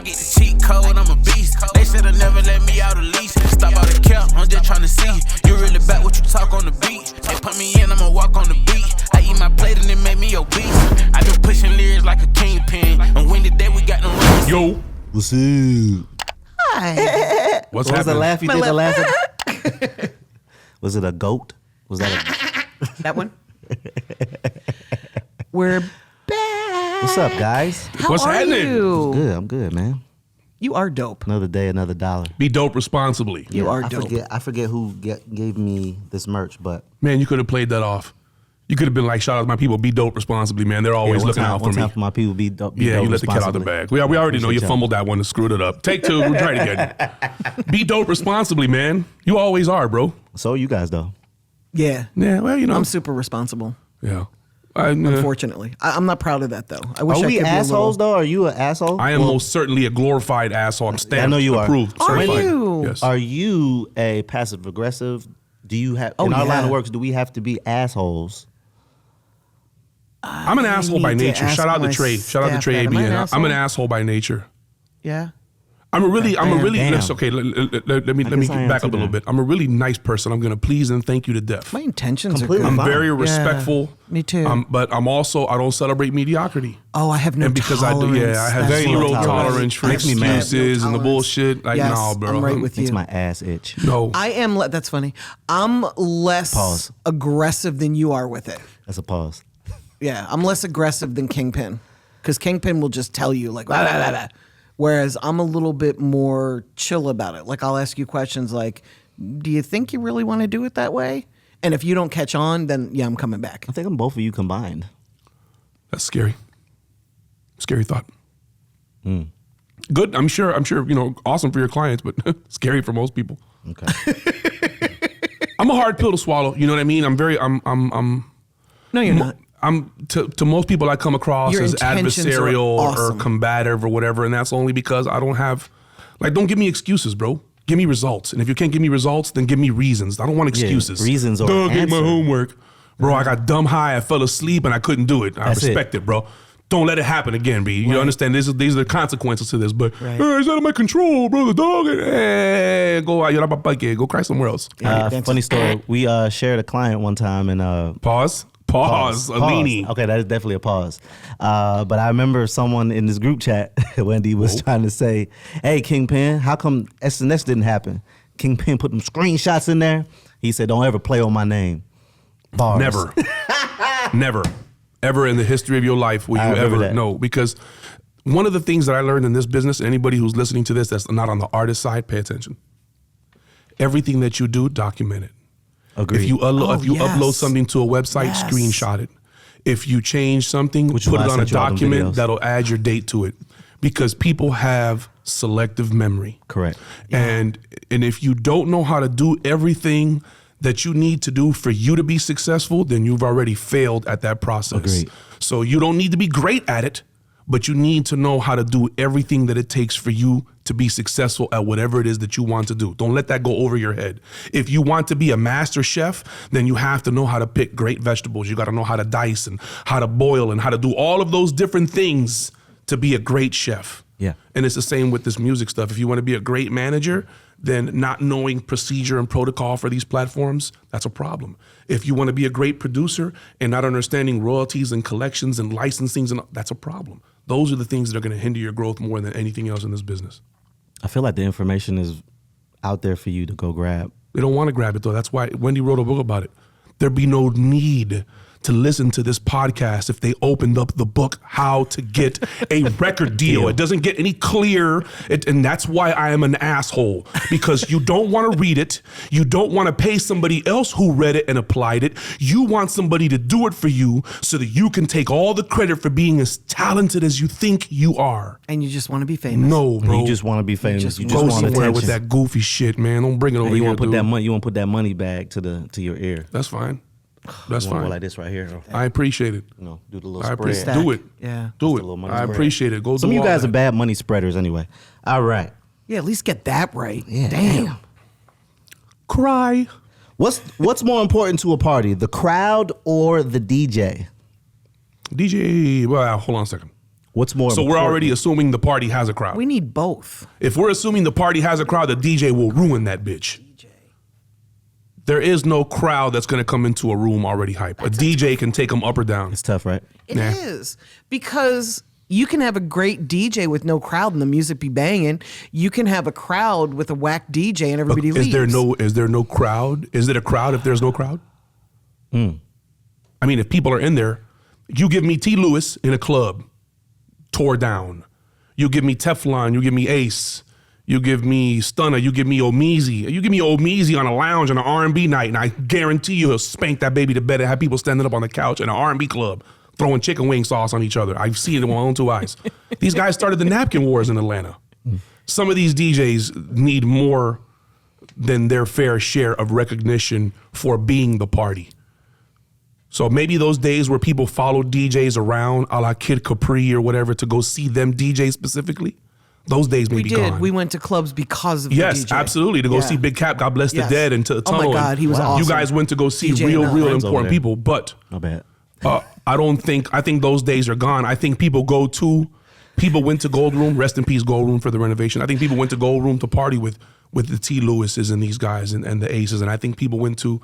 get the cheat code, I'm a beast. They should've never let me out of leash. Stop all the cap, I'm just tryna see. You really back what you talk on the beat. They put me in, I'ma walk on the beat. I eat my plate and it make me obese. I been pushing lyrics like a Kingpin. And when today we got no rules. Yo. What's up? Hi. What's What was the happening? laugh you did the last? Was it a goat? Was that a... That one? We're back. What's up, guys? How What's are happening? you? Good. I'm good, man. You are dope. Another day, another dollar. Be dope responsibly. You are dope. I forget who gave me this merch, but Man, you could have played that off. You could have been like, shout out to my people, be dope responsibly, man. They're always looking out for one me. time for my people, be dope. Yeah, you let the cat out the bag. We already know you fumbled that one and screwed it up. Take two, we'll try it again. Be dope responsibly, man. You always are, bro. So are you guys, though. Yeah. Yeah, well, you know. I'm super responsible. Yeah. Unfortunately, I'm not proud of that though. I wish Are I we could assholes, be a little... though? Are you an asshole? I am most certainly a glorified asshole. I'm stamped, I know you are. approved, Are certified. you? Yes. Are you a passive aggressive? Do you have in our line of works? Do we have to be assholes? I'm an asshole by need to nature. ask Shout out to my Trey. Shout out to staff Trey that. Am I an ABN. I'm an asshole? asshole by nature. Yeah. I'm a really. Damn. Okay, let me guess I am back too up a little then. bit. I'm a really nice person. I'm gonna please and thank you to death. My intentions Completely are good. I'm fine. very Yeah, respectful. me too. But I'm also, I don't celebrate mediocrity. Oh, I have no And because tolerance. I have That's zero what- tolerance for Makes me mad. excuses and the bullshit. Like, Yes, nah, bro. I'm right with Makes you. my ass itch. No. I am. That's funny. I'm less Pause. aggressive than you are with it. That's a pause. Yeah, I'm less aggressive than Kingpin, because Kingpin will just tell you like, blah, blah, blah, blah. Whereas I'm a little bit more chill about it. Like I'll ask you questions like, "Do you think you really want to do it that way?" And if you don't catch on, then yeah, I'm coming back. I think I'm both of you combined. That's scary. Scary thought. Good. I'm sure, awesome for your clients, but scary for most people. Okay. I'm a hard pill to swallow. You know what I mean? No, you're not. I'm to most people I come across Your as intentions are adversarial awesome. or combative or whatever, and that's only because I don't have, don't give me excuses, bro. Give me results, and if you can't give me results, then give me reasons. I don't want excuses. reasons or Don't get my answer. homework, bro. I got dumb high. I fell asleep and I couldn't do it. I That's respect it, bro. Don't let it happen again, B. You understand? These are the consequences to this. But it's out of my control, bro. The dog. Go out. Go cry somewhere else. Funny story. We shared a client one time and Pause. Alini. Okay, that is definitely a pause. But I remember someone in this group chat, Wendy, was trying to say, "Hey, Kingpin, how come SNS didn't happen?" Kingpin put them screenshots in there. He said, "Don't ever play on my name." Bars. Never. Never. Ever in the history of your life will I you remember ever that. know. Because one of the things that I learned in this business, anybody who's listening to this that's not on the artist side, pay attention. Everything that you do, document it. Agreed. If you yes. upload something to a website, Yes. screenshot it. If you change something, Which is put why it I on a sent you all them document videos. that'll add your date to it. Because people have selective memory. Correct. And if you don't know how to do everything that you need to do for you to be successful, then you've already failed at that process. Agreed. So you don't need to be great at it, but you need to know how to do everything that it takes for you to be successful at whatever it is that you want to do. Don't let that go over your head. If you want to be a master chef, then you have to know how to pick great vegetables. You got to know how to dice and how to boil and how to do all of those different things to be a great chef. Yeah. And it's the same with this music stuff. If you want to be a great manager, then not knowing procedure and protocol for these platforms, that's a problem. If you want to be a great producer and not understanding royalties and collections and licensings, that's a problem. Those are the things that are going to hinder your growth more than anything else in this business. I feel like the information is out there for you to go grab. They don't want to grab it, though. That's why Wendy wrote a book about it. There'd be no need to listen to this podcast if they opened up the book, How to Get a Record Deal. It doesn't get any clearer, and that's why I am an asshole, because you don't want to read it. You don't want to pay somebody else who read it and applied it. You want somebody to do it for you so that you can take all the credit for being as talented as you think you are. And you just want to be famous. No, bro. You just want to be famous. just You Go just want somewhere attention. with that goofy shit, man. Don't bring it over And you here, want to put dude. that money. You want to put that money bag to your ear. That's fine. That's You wanna fine. go like this right here. I appreciate it. You know, do the little I spread. appreciate Do it. Yeah. Do Just it. a little money I spread. appreciate it. Go Some do of you all guys that. are bad money spreaders anyway. All right. Yeah, at least get that right. Yeah. Damn. Cry. What's more important to a party, the crowd or the DJ? DJ, well, hold on a second. What's more So we're important? already assuming the party has a crowd. We need both. If we're assuming the party has a crowd, the DJ will ruin that bitch. There is no crowd that's going to come into a room already hype. A DJ can take them up or down. It's tough, right? It is because you can have a great DJ with no crowd and the music be banging. You can have a crowd with a whack DJ and everybody leaves. Is there no crowd? Is it a crowd if there's no crowd? I mean, if people are in there, you give me T. Lewis in a club, tore down. You give me Teflon, you give me Ace, you give me Stunner, you give me Omeezy. You give me Omeezy on a lounge on an R&B night, and I guarantee you he'll spank that baby to bed and have people standing up on the couch in an R&B club, throwing chicken wing sauce on each other. I've seen it with my own two eyes. These guys started the napkin wars in Atlanta. Some of these DJs need more than their fair share of recognition for being the party. So maybe those days where people followed DJs around, a la Kid Capri or whatever, to go see them DJ specifically, those days may be gone. We went to clubs because of the Yes, DJ. absolutely. To go see Big Cap, God Bless the Yes. Dead, and to the Oh my Tunnel. God, he was awesome. You guys went to go see DJ real and important Friends over there. people. But Not bad. I think those days are gone. I think people went to Gold Room, rest in peace Gold Room for the renovation. I think people went to Gold Room to party with the T. Lewises and these guys and the Aces. And I think people went to,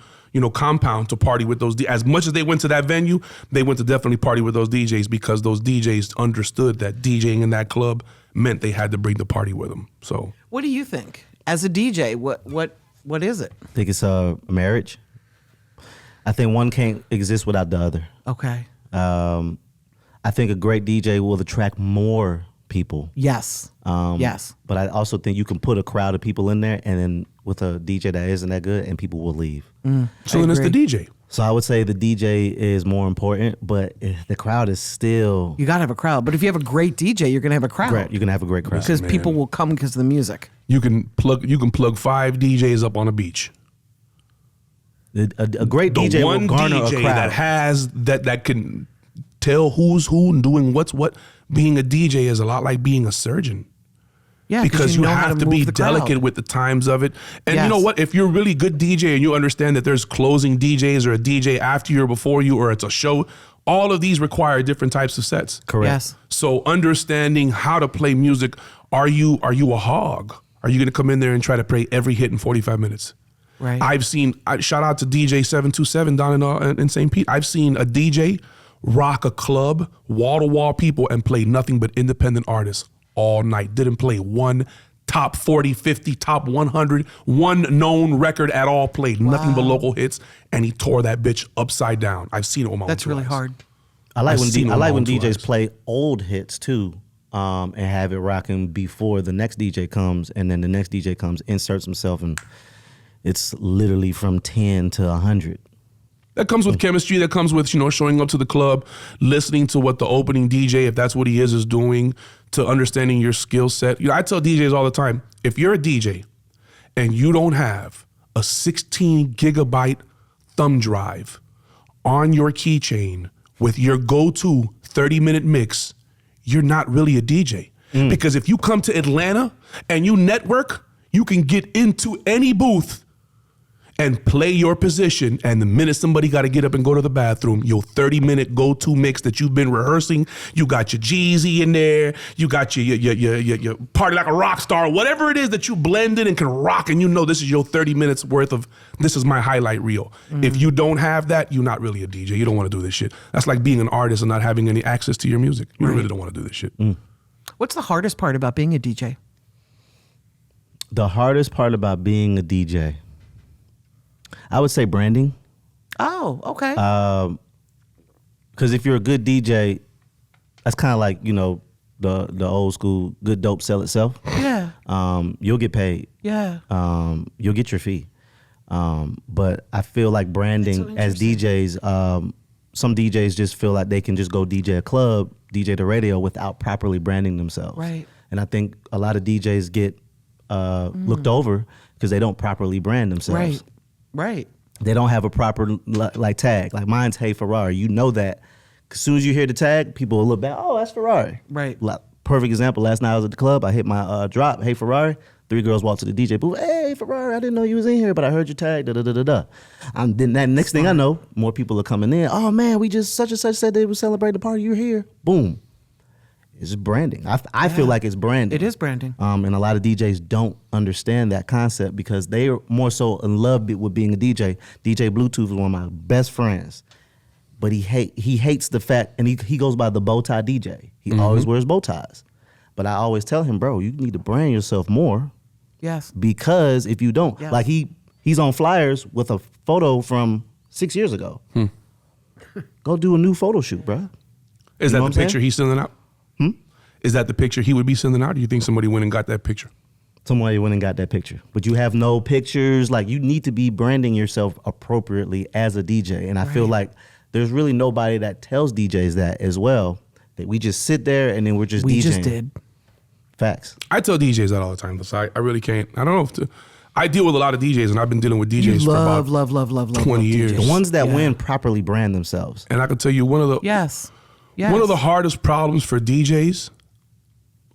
Compound to party with those. As much as they went to that venue, they went to definitely party with those DJs because those DJs understood that DJing in that club meant they had to bring the party with them. So What do you think? As a DJ, what is it? I think it's a marriage. I think one can't exist without the other. Okay. I think a great DJ will attract more people. Yes. Yes. But I also think you can put a crowd of people in there, and then with a DJ that isn't that good, and people will leave. so then it's the DJ. So I would say the DJ is more important, but the crowd is still You gotta have a crowd, but if you have a great DJ, you're gonna have a crowd. great. You're gonna have a great crowd. Because Man. people will come because of the music. You can plug 5 DJs up on a beach. A great The DJ one will garner DJ a crowd. that has that can tell who's who and doing what's what. Being a DJ is a lot like being a surgeon. Yeah, Because you know how have to move be the crowd. delicate with the times of it. And you Yes. know what? If you're a really good DJ and you understand that there's closing DJs or a DJ after you or before you or it's a show, all of these require different types of sets. Correct. Yes. So understanding how to play music, are you a hog? Are you going to come in there and try to play every hit in 45 minutes? Right. I've seen, shout out to DJ 727 down in St. Pete. I've seen a DJ rock a club, wall to wall people, and play nothing but independent artists all night. Didn't play one top 40, 50, top 100, one known record at all. Played nothing but local hits, and he tore that bitch upside down. I've seen it with my own That's two really eyes. hard. I like I've when seen I them like on when two DJs eyes. play old hits too, and have it rocking before the next DJ comes, and then the next DJ comes, inserts himself, and it's literally from 10 to 100. That comes with chemistry. That comes with, showing up to the club, listening to what the opening DJ, if that's what he is doing, to understanding your skill set. I tell DJs all the time, if you're a DJ and you don't have a 16 gigabyte thumb drive on your keychain with your go-to 30-minute mix, you're not really a DJ. Because if you come to Atlanta and you network, you can get into any booth and play your position, and the minute somebody got to get up and go to the bathroom, your 30-minute go-to mix that you've been rehearsing, you got your Jeezy in there, you got your Party Like a Rock Star, whatever it is that you blended and can rock, and this is your 30 minutes worth of, this is my highlight reel. If you don't have that, you're not really a DJ. You don't want to do this shit. That's like being an artist and not having any access to your music. You really don't want to do this shit. What's the hardest part about being a DJ? The hardest part about being a DJ, I would say branding. Oh, okay. Because if you're a good DJ, that's kind of like, the old school, good dope sell itself. yeah. You'll get paid. Yeah. You'll get your fee. But I feel like branding That's so as DJs, some DJs just feel like they can just go DJ a club, DJ the radio without properly branding themselves. Right. And I think a lot of DJs get looked over because they don't properly brand themselves. Right. Right. They don't have a proper tag. Like mine's Hey Ferrari. You know that. As soon as you hear the tag, people will look back. Oh, that's Ferrari. Right. Like, perfect example. Last night I was at the club. I hit my drop. Hey Ferrari. 3 girls walked to the DJ booth. Hey Ferrari, I didn't know you was in here, but I heard your tag. Da da da da da. Then that next thing I know, more people are coming in. Oh man, we just such and such said they would celebrate the party. You're here. Boom. It's branding. I feel like it's branding. It is branding. And a lot of DJs don't understand that concept because they are more so in love with being a DJ. DJ Bluetooth is one of my best friends, but he hates the fact, and he goes by the bow tie DJ. He always wears bow ties. But I always tell him, bro, you need to brand yourself more. Yes. Because if you don't, Yes. like he's on flyers with a photo from 6 years ago. Go do a new photo shoot, bro. Is You know that what the I'm picture saying? he's sending out? Is that the picture he would be sending out? Or do you think somebody went and got that picture? Somebody went and got that picture. But you have no pictures. Like, you need to be branding yourself appropriately as a DJ. And I feel like there's really nobody that tells DJs that as well. That we just sit there and then we're just DJing. We just did. Facts. I tell DJs that all the time. So I really can't. I don't know if I deal with a lot of DJs, and I've been dealing with DJs for about love 20 years. The ones that win properly brand themselves. And I can tell you one of the Yes. one of the hardest problems for DJs,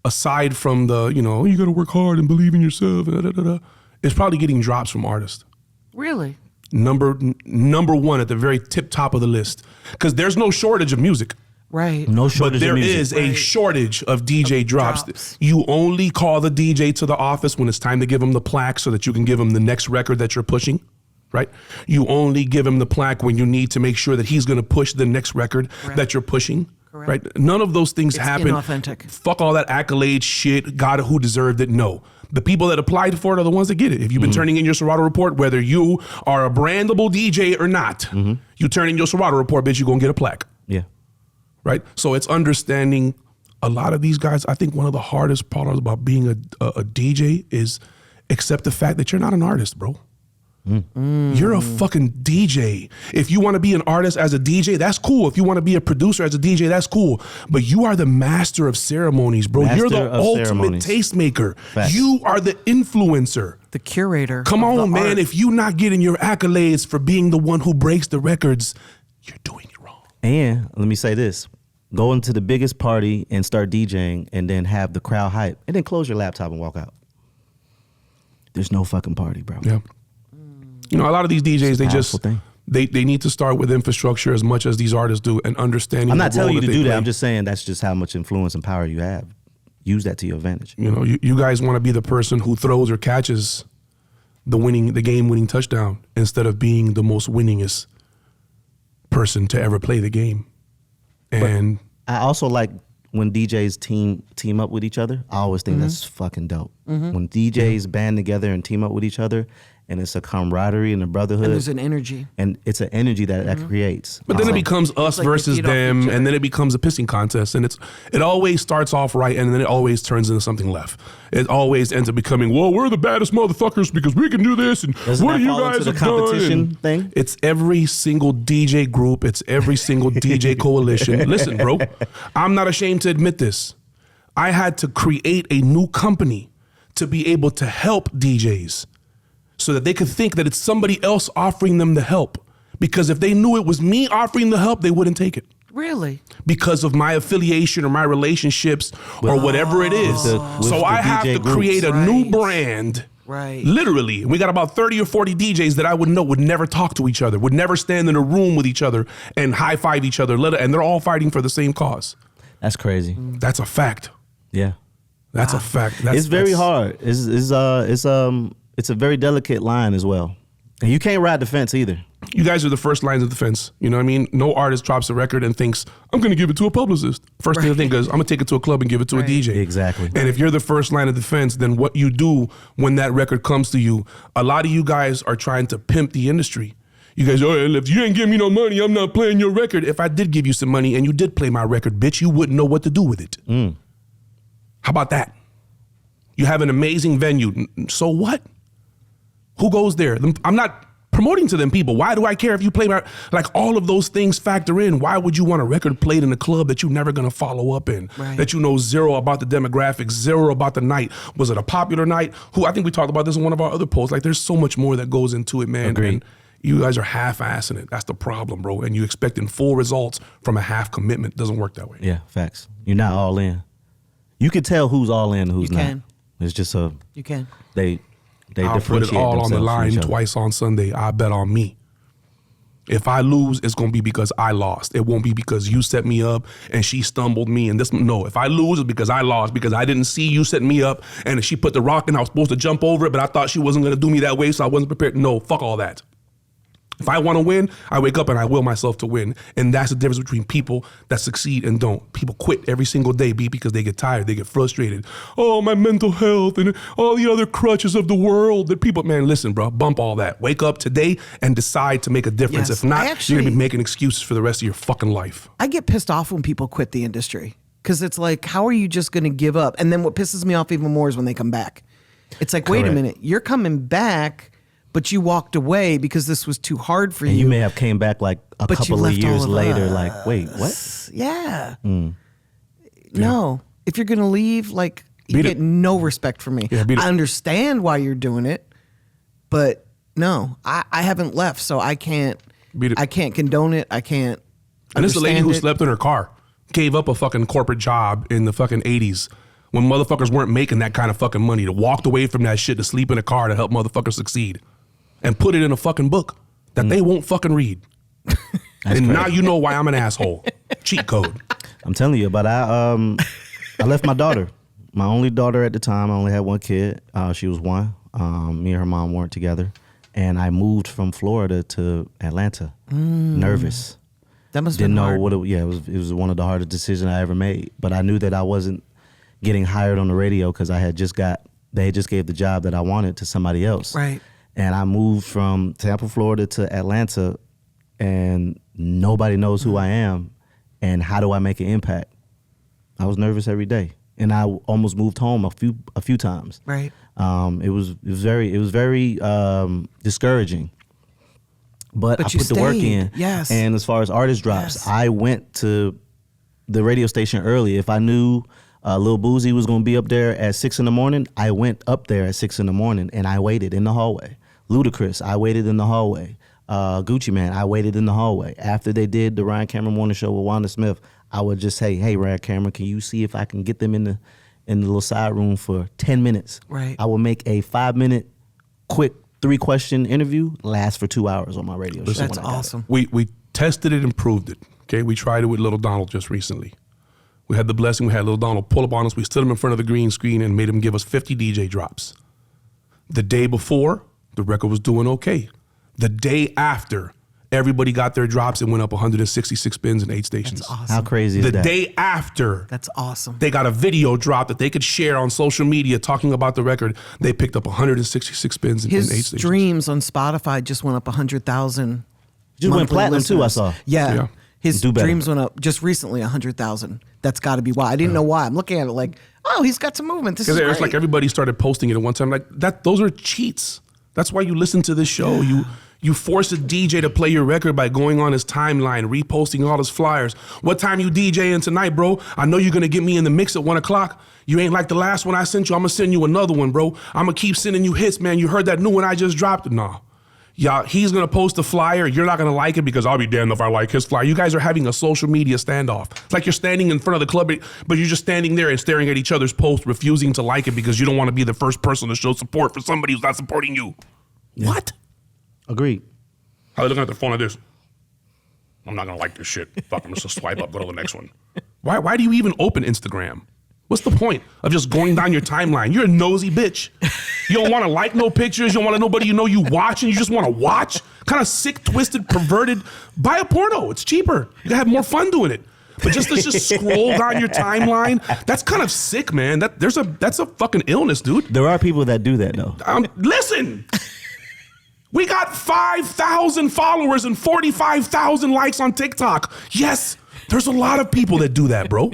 aside from the, you got to work hard and believe in yourself, is probably getting drops from artists. Really? Number one at the very tip top of the list, because there's no shortage of music. Right. No But shortage there of music. is a shortage of DJ drops. drops. You only call the DJ to the office when it's time to give him the plaque so that you can give him the next record that you're pushing, right? You only give him the plaque when you need to make sure that he's going to push the next record that you're pushing, right? None of those things happen. Inauthentic. Fuck all that accolade shit. God, who deserved it? No. The people that applied for it are the ones that get it. If you've been turning in your Serato report, whether you are a brandable DJ or not, you turn in your Serato report, bitch, you're going to get a plaque. Yeah. Right? So it's understanding a lot of these guys. I think one of the hardest problems about being a DJ is accept the fact that you're not an artist, bro. You're a fucking DJ. If you want to be an artist as a DJ, that's cool. If you want to be a producer as a DJ, that's cool. But you are the master of ceremonies, bro. You're the Master of ultimate ceremonies. tastemaker. Facts. You are the influencer. The curator. Come of the on, man. art. If you're not getting your accolades for being the one who breaks the records, you're doing it wrong. And let me say this. Go into the biggest party and start DJing and then have the crowd hype and then close your laptop and walk out. There's no fucking party, bro. Yeah. A lot of these DJs, they just, powerful thing. they need to start with infrastructure as much as these artists do and understanding. I'm not the role telling you to they do that. play. I'm just saying that's just how much influence and power you have. Use that to your advantage. You guys want to be the person who throws or catches the game-winning touchdown instead of being the most winningest person to ever play the game. And I also like when DJs team up with each other. I always think that's fucking dope. When DJs band together and team up with each other, and it's a camaraderie and a brotherhood. And there's an energy. And it's an energy that creates. But then it becomes us like they versus feed off them, each other. and then it becomes a pissing contest, and it always starts off right, and then it always turns into something left. It always ends up becoming, well, we're the baddest motherfuckers because we can do this, and Doesn't what that do you fall into guys the have done? competition And thing? It's every single DJ group. It's every single DJ coalition. Listen, bro, I'm not ashamed to admit this. I had to create a new company to be able to help DJs so that they could think that it's somebody else offering them the help. Because if they knew it was me offering the help, they wouldn't take it. Really? Because of my affiliation or my relationships or whatever it is. with So the I have DJ to groups. create a new Right. brand. Right. Literally. We got about 30 or 40 DJs that I would know would never talk to each other, would never stand in a room with each other and high five each other. And they're all fighting for the same cause. That's crazy. That's a fact. Yeah. That's a fact. It's very hard. It's a very delicate line as well. And you can't ride the fence either. You guys are the first lines of defense. You know what I mean? No artist drops a record and thinks, I'm going to give it to a publicist. First thing I think is, I'm going to take it to a club and give it to a DJ. Exactly. And if you're the first line of defense, then what you do when that record comes to you, a lot of you guys are trying to pimp the industry. You guys, if you ain't giving me no money, I'm not playing your record. If I did give you some money and you did play my record, bitch, you wouldn't know what to do with it. How about that? You have an amazing venue. So what? Who goes there? I'm not promoting to them people. Why do I care if you play my, like all of those things factor in. Why would you want a record played in a club that you're never going to follow up in? Right. That you know zero about the demographics, zero about the night. Was it a popular night? I think we talked about this in one of our other posts. Like there's so much more that goes into it, man. Agreed. And you guys are half-assing it. That's the problem, bro. And you expecting full results from a half commitment. Doesn't work that way. Yeah, facts. You're not all in. You can tell who's all in and who's You not. can. It's just You can. they I'll put differentiate it all on the themselves from line each other. twice on Sunday. I bet on me. If I lose, it's gonna be because I lost. It won't be because you set me up and she stumbled me and this. No, if I lose, it's because I lost, because I didn't see you set me up and she put the rock and I was supposed to jump over it, but I thought she wasn't gonna do me that way, so I wasn't prepared. No, fuck all that. If I want to win, I wake up and I will myself to win. And that's the difference between people that succeed and don't. People quit every single day, because they get tired, they get frustrated. Oh, my mental health and all the other crutches of the world that people, man, listen, bro, bump all that. Wake up today and decide to make a difference. Yes, if not, you're going to be making excuses for the rest of your fucking life. I get pissed off when people quit the industry, because it's like, how are you just going to give up? And then what pisses me off even more is when they come back. It's like, wait a Correct. minute, you're coming back, but you walked away because this was too hard for And you. you may have came back like a But you couple of left all years of later, us. like, wait, what? Yeah. No. If you're going to leave, like, you Beat get it. no respect from me. Yeah, beat it. I understand why you're doing it, but no, I haven't left, so I can't Beat it. I can't condone it. I can't And this is a lady who understand it. slept in her car, gave up a fucking corporate job in the fucking 80s when motherfuckers weren't making that kind of fucking money, to walked away from that shit to sleep in a car to help motherfuckers succeed, and put it in a fucking book that they won't fucking read. And now you know why I'm an asshole. Cheat code. I'm telling you, but I left my daughter, my only daughter at the time. I only had one kid. She was one. Me and her mom weren't together, and I moved from Florida to Atlanta. Nervous. That must have Didn't been know hard. what it was one of the hardest decisions I ever made. But I knew that I wasn't getting hired on the radio because they had just gave the job that I wanted to somebody else. Right. And I moved from Tampa, Florida to Atlanta, and nobody knows who I am and how do I make an impact. I was nervous every day, and I almost moved home a few times. Right. It was very discouraging. But I you put the work stayed. in. Yes. And as far as artist drops, Yes. I went to the radio station early. If I knew Lil Boozy was going to be up there at 6 a.m, I went up there at 6 a.m, and I waited in the hallway. Ludacris, I waited in the hallway. Gucci Man, I waited in the hallway. After they did the Ryan Cameron Morning Show with Wanda Smith, I would just say, hey, Ryan Cameron, can you see if I can get them in the little side room for 10 minutes? Right. I will make a 5-minute quick 3-question interview last for 2 hours on my radio show. That's when I got it. awesome. We tested it and proved it. Okay, we tried it with Little Donald just recently. We had the blessing. We had Little Donald pull up on us. We stood him in front of the green screen and made him give us 50 DJ drops. The day before, the record was doing okay. The day after, everybody got their drops and went up 166 spins in 8 stations. That's awesome. How crazy is The that? day after, That's awesome. they got a video drop that they could share on social media talking about the record. They picked up 166 spins in 8 His stations. streams on Spotify just went up 100,000. Just went monthly platinum too, I listeners. saw. Yeah. Yeah. His Do better. streams went up just recently 100,000. That's got to be why. I didn't know why. I'm looking at it like, oh, he's got some movement. This is Because great. it's like everybody started posting it at one time. Like that, those are cheats. That's why you listen to this show. You force a DJ to play your record by going on his timeline, reposting all his flyers. What time you DJing tonight, bro? I know you're gonna get me in the mix at 1 o'clock. You ain't like the last one I sent you. I'm gonna send you another one, bro. I'm gonna keep sending you hits, man. You heard that new one I just dropped? Nah. Yeah, he's gonna post a flyer. You're not gonna like it because I'll be damned if I like his flyer. You guys are having a social media standoff. It's like you're standing in front of the club, but you're just standing there and staring at each other's posts, refusing to like it because you don't want to be the first person to show support for somebody who's not supporting you. What? Agreed. How they looking at their phone like this? I'm not gonna like this shit. Fuck, I'm just gonna swipe up, go to the next one. Why do you even open Instagram? What's the point of just going down your timeline? You're a nosy bitch. You don't want to like no pictures. You don't want nobody you know you watching. You just want to watch. Kind of sick, twisted, perverted. Buy a porno. It's cheaper. You can have more fun doing it. But let's just scroll down your timeline. That's kind of sick, man. That's a fucking illness, dude. There are people that do that though. Listen. We got 5,000 followers and 45,000 likes on TikTok. Yes, there's a lot of people that do that, bro.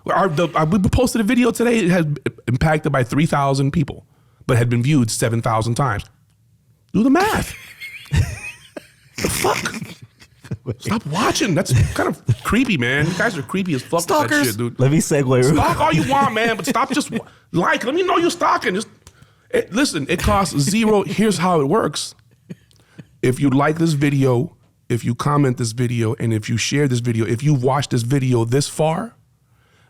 We posted a video today. It has impacted by 3,000 people, but had been viewed 7,000 times. Do the math. The fuck? Stop watching. That's kind of creepy, man. You guys are creepy as fuck with that Stalkers. shit, dude. Let me segue. Stalk all you want, man, but stop just like. Let me know you're stalking. Listen, it costs zero. Here's how it works. If you like this video, if you comment this video, and if you share this video, if you've watched this video this far,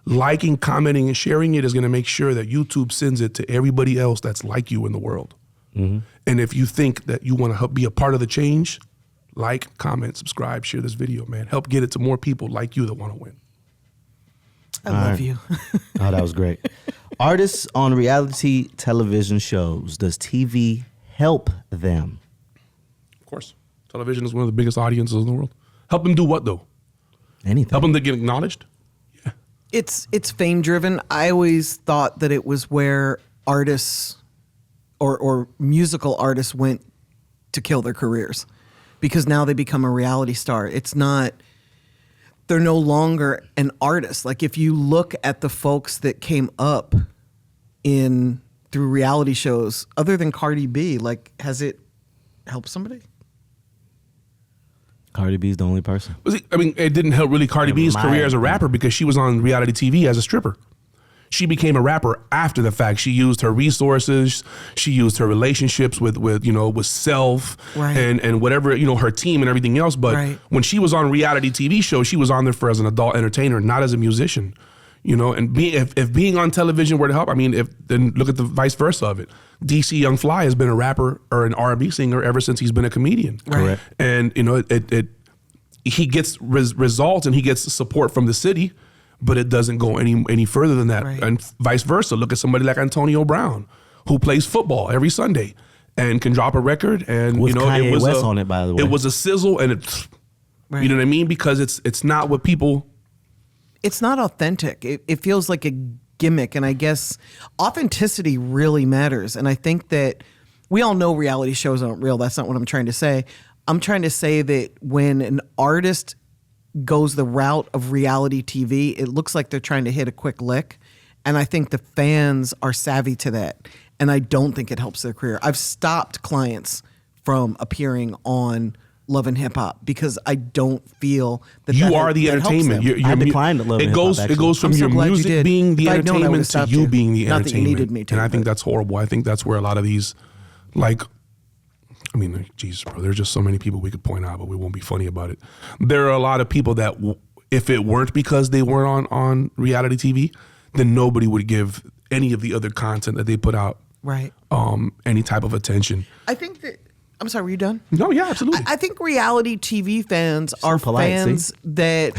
liking, commenting, and sharing it is going to make sure that YouTube sends it to everybody else that's like you in the world. Mm-hmm. And if you think that you want to be a part of the change, Like, comment, subscribe, share this video, man. Help get it to more people like you that want to win. I love you. Oh, that was great. Artists on reality television shows. Does TV help them? Of course. Television is one of the biggest audiences in the world. Help them do what, though? Anything. Help them to get acknowledged? Yeah. It's fame driven. I always thought that it was where artists or musical artists went to kill their careers, because now they become a reality star. It's not, they're no longer an artist. Like if you look at the folks that came up through reality shows, other than Cardi B, like, has it helped somebody? Cardi B's the only person. I mean, it didn't help really Cardi B's career as a rapper because she was on reality TV as a stripper. She became a rapper after the fact. She used her resources. She used her relationships with self Right. and whatever, her team and everything else. But Right. when she was on reality TV shows, she was on there for as an adult entertainer, not as a musician. And if being on television were to help, I mean, then look at the vice versa of it. DC Young Fly has been a rapper or an R&B singer ever since he's been a comedian. Correct. And he gets results and he gets support from the city, but it doesn't go any further than that. Right. And vice versa. Look at somebody like Antonio Brown, who plays football every Sunday and can drop a record. And With it Kanye was West on it, by the way. It was a sizzle, and it, Right. you know what I mean? Because it's not what people. It's not authentic. It feels like a gimmick. And I guess authenticity really matters. And I think that we all know reality shows aren't real. That's not what I'm trying to say. I'm trying to say that when an artist goes the route of reality TV, it looks like they're trying to hit a quick lick. And I think the fans are savvy to that. And I don't think it helps their career. I've stopped clients from appearing on Love and Hip Hop because I don't feel that You that are the that helps entertainment. them. I declined Love and Hip Hop, It goes from I'm so your glad you music did. being the If I'd known, I entertainment would've to stopped you you. being the Not that you entertainment. needed me to, And I think but- that's horrible. I think that's where a lot of these, like, I mean, Jesus, bro, there's just so many people we could point out, but we won't be funny about it. There are a lot of people that, if it weren't because they weren't on reality TV, then nobody would give any of the other content that they put out Right. any type of attention. I think that, I'm sorry, were you done? No, yeah, absolutely. I think reality TV fans are polite, fans that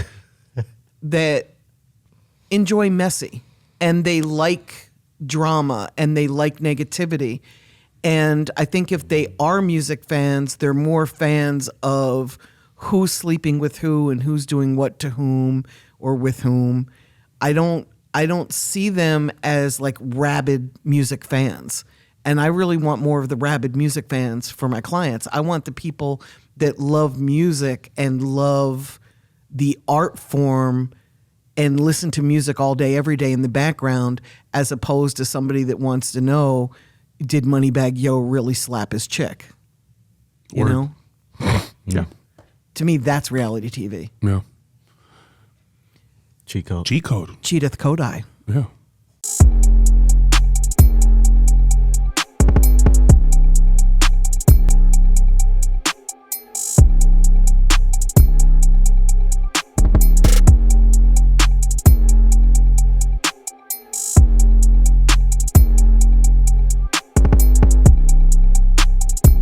enjoy messy and they like drama and they like negativity. And I think if they are music fans, they're more fans of who's sleeping with who and who's doing what to whom or with whom. I don't see them as like rabid music fans. And I really want more of the rabid music fans for my clients. I want the people that love music and love the art form and listen to music all day, every day in the background, as opposed to somebody that wants to know, did Moneybagg Yo really slap his chick? You Word. know? Yeah. To me, that's reality TV. Yeah. Cheat code. G code. Cheeteth Kodai. Yeah.